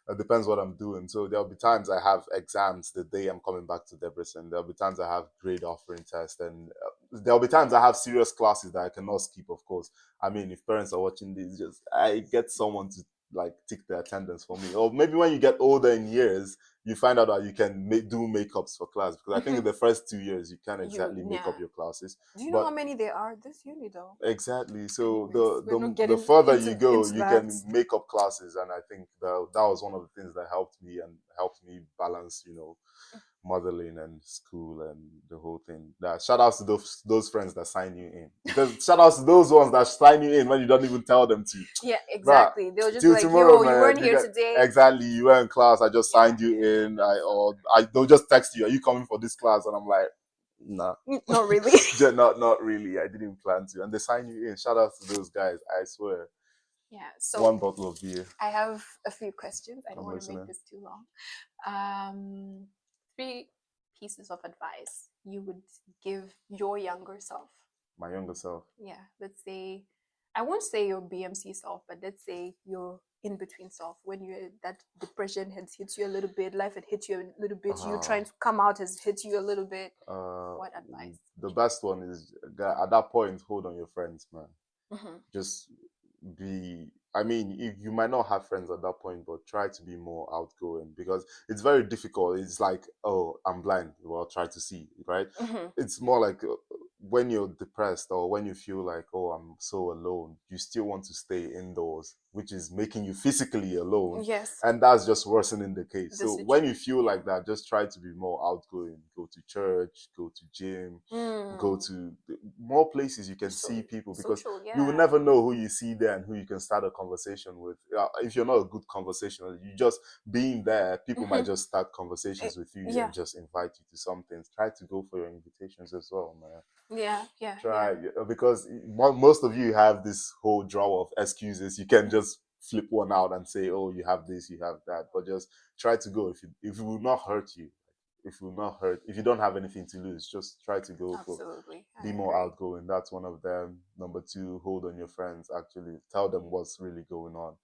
It depends what I'm doing. So there'll be times I have exams the day I'm coming back to Debrecen. There'll be times I have grade offering tests, and there'll be times I have serious classes that I cannot skip. Of course, I mean, if parents are watching this, just I get someone to like tick the attendance for me. Or maybe when you get older in years, you find out that you can do makeups for class because I think in
Mhm.
the first 2 years you can't
You,
exactly make up
yeah.
your classes,
Do you know how
but
many there are this uni though?
exactly. So
Anyways, we're not
the
getting
further you
into
go,
into
you
that.
can make up classes, and I think that was one of the things that helped me balance, modeling and school and the whole thing. That shout outs to those friends that sign you in, because shout outs to those ones that sign you in when you don't even tell them to.
Yeah,
Bruh,
exactly. They'll just be
till
like,
tomorrow,
"Yo, you
man.
weren't
You
here
got
today."
exactly. You were in class. I just
Yeah,
signed you
yeah,
in. They'll just text you. Are you coming for this class? And I'm like, nah,
not really.
just not really. I didn't plan to. And they sign you in. Shout out to those guys. I swear.
Yeah. So
One bottle of beer.
I have a few questions. I don't
I'm
want to make
listening.
this too long. Um, three pieces of advice you would give your younger self.
My younger self.
Yeah, let's say, I won't say your BMC self, but let's say your in between self. When you that depression has hit you a little bit, life had hit you a little bit, you
Uh,
trying to come out has hit you a little bit.
uh,
What advice?
the best one is at that point, hold on your friends, man.
Mm-hmm.
Just be I mean, you might not have friends at that point, but try to be more outgoing because it's very difficult. It's like, oh, I'm blind. Well, try to see, right?
Mm-hmm.
It's more like when you're depressed or when you feel like, oh, I'm so alone, you still want to stay indoors, which is making you physically alone.
Yes,
And that's just worsening the case.
the
So when you
situation.
feel
Yeah.
like that, just try to be more outgoing. Go to church, go to gym, go
Mm.
to more places you can
So
see people because
social,
you will
yeah.
never know who you see there and who you can start a conversation with. If you're not a good conversationalist, you just being there, people might
Mm-hmm.
just start conversations with you
Yeah,
and just invite you to something. Try to go for your invitations as well, man.
yeah, yeah, yeah.
Try because most of you have this whole drawer of excuses. You can just flip one out and say, "Oh, you have this, you have that," but just try to go. If it will not hurt you, if it will not hurt, if you don't have anything to lose, just try to go for
Absolutely, I
be more
agree.
outgoing. That's one of them. Number two, hold on your friends. Actually, tell them what's really going on.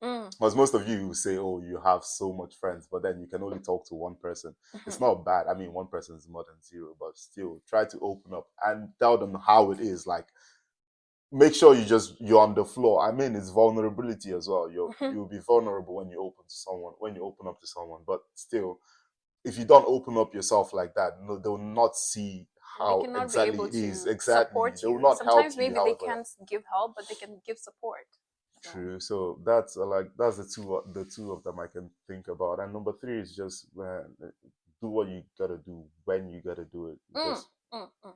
Because most of you will say, oh, you have so much friends, but then you can only talk to one person. It's not bad. I mean, one person is more than zero, but still try to open up and tell them how it is. Like, make sure you're on the floor. I mean, it's vulnerability as well. You'll be vulnerable when you open up to someone, but still, if you don't open up yourself like that, no, they'll not see
And they
how
cannot be
exactly
able
it is.
to
Exactly.
support
They will
you.
not help
Sometimes
you,
maybe they
however.
can't give help, but they can give support. So.
True. So that's that's the two of them I can think about. And number three is just do what you gotta do when you gotta do it. Because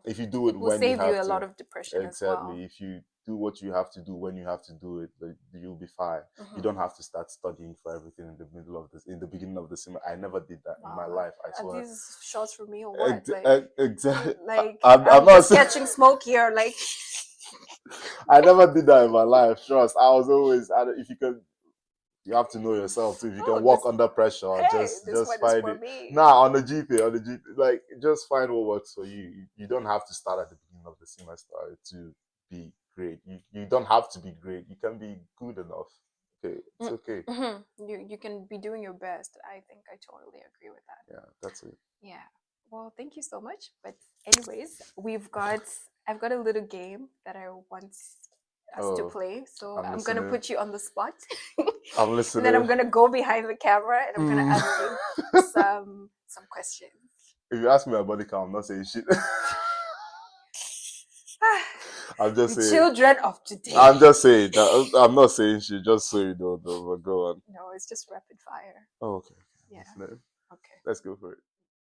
if you do it
will
when you
save you
have
a
to,
lot of depression as well.
exactly. If you do what you have to do when you have to do it, you'll be fine. You don't have to start studying for everything in the beginning of the semester. I never did that in my life. I
Are
swear.
these shots for me or what?
Exactly.
Like
I'm
I'm
not
just catching smoke here. Like
I never did that in my life. Trust. I was always. If you can, you have to know yourself too. If you can walk under pressure,
this one is
find
for
it.
me.
Nah, on the GP, like just find what works for you. You don't have to start at the beginning of the semester to be great. You don't have to be great. You can be good enough. Okay, it's okay.
You can be doing your best. I think I totally agree with that.
Yeah, that's it.
Yeah. Well, thank you so much. But anyways, I've got a little game that I want us to play. So I'm gonna put you on the spot.
I'm listening.
And then I'm gonna go behind the camera and I'm gonna ask you some questions.
If you ask me about the count, I'm not saying shit. I'm just saying.
Children of today.
I'm just saying that I'm not saying shit. Just so you know, but go on.
No, it's just rapid fire.
Oh, okay.
Yeah.
Okay. Let's go for it.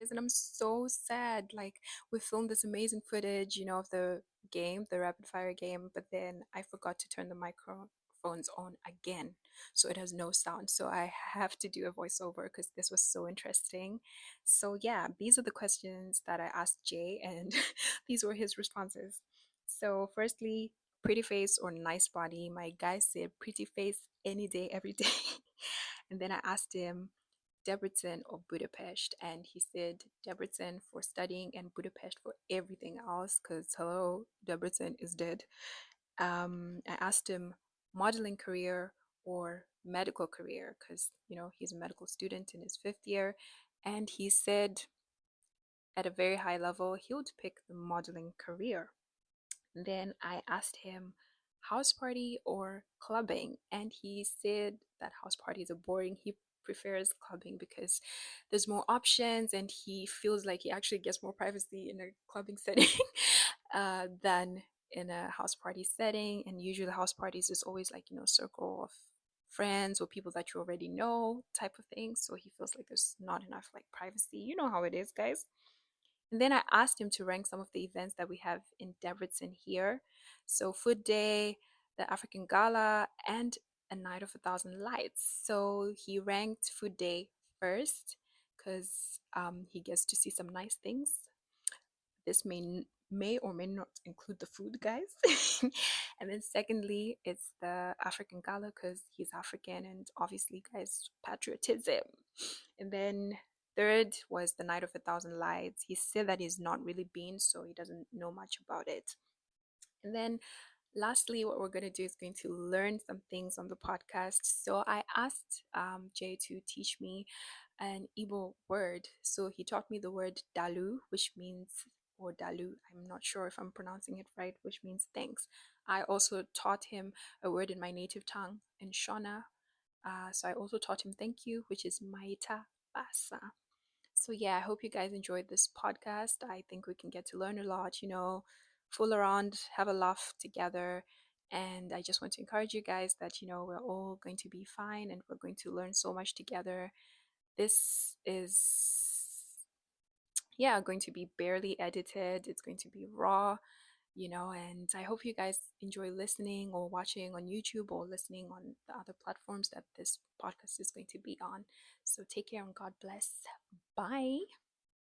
And I'm so sad. Like we filmed this amazing footage, of the game, the rapid fire game, but then I forgot to turn the microphones on again, so it has no sound. So I have to do a voiceover because this was so interesting. So yeah, these are the questions that I asked Jay, and these were his responses. So firstly, pretty face or nice body. My guy said pretty face any day, every day. And then I asked him Debrecen or Budapest, and he said Debrecen for studying and Budapest for everything else because hello, Debrecen is dead. I asked him modeling career or medical career because he's a medical student in his 5th year, and he said at a very high level he would pick the modeling career. Then I asked him house party or clubbing, and he said that house parties are boring. He prefers clubbing because there's more options and he feels like he actually gets more privacy in a clubbing setting than in a house party setting. And usually house parties is always like circle of friends or people that you already know type of thing, so he feels like there's not enough like privacy. You know how it is, guys. And then I asked him to rank some of the events that we have in Debrecen here. So Food Day, the African Gala, and a Night of a Thousand Lights. So he ranked Food Day first because he gets to see some nice things. This may or may not include the food, guys. And then secondly, it's the African Gala because he's African and obviously, guys, patriotism. And then third was the Night of a Thousand Lights. He said that he's not really been, so he doesn't know much about it. And then lastly, what we're going to do is going to learn some things on the podcast. So I asked Jay to teach me an Igbo word. So he taught me the word dalu, which means, or dalu, I'm not sure if I'm pronouncing it right, which means thanks. I also taught him a word in my native tongue, in Shona. So I also taught him thank you, which is maita basa. So yeah, I hope you guys enjoyed this podcast. I think we can get to learn a lot, fool around, have a laugh together. And I just want to encourage you guys that, we're all going to be fine and we're going to learn so much together. This is, yeah, going to be barely edited. It's going to be raw, and I hope you guys enjoy listening or watching on YouTube or listening on the other platforms that this podcast is going to be on. So take care and God bless. Bye.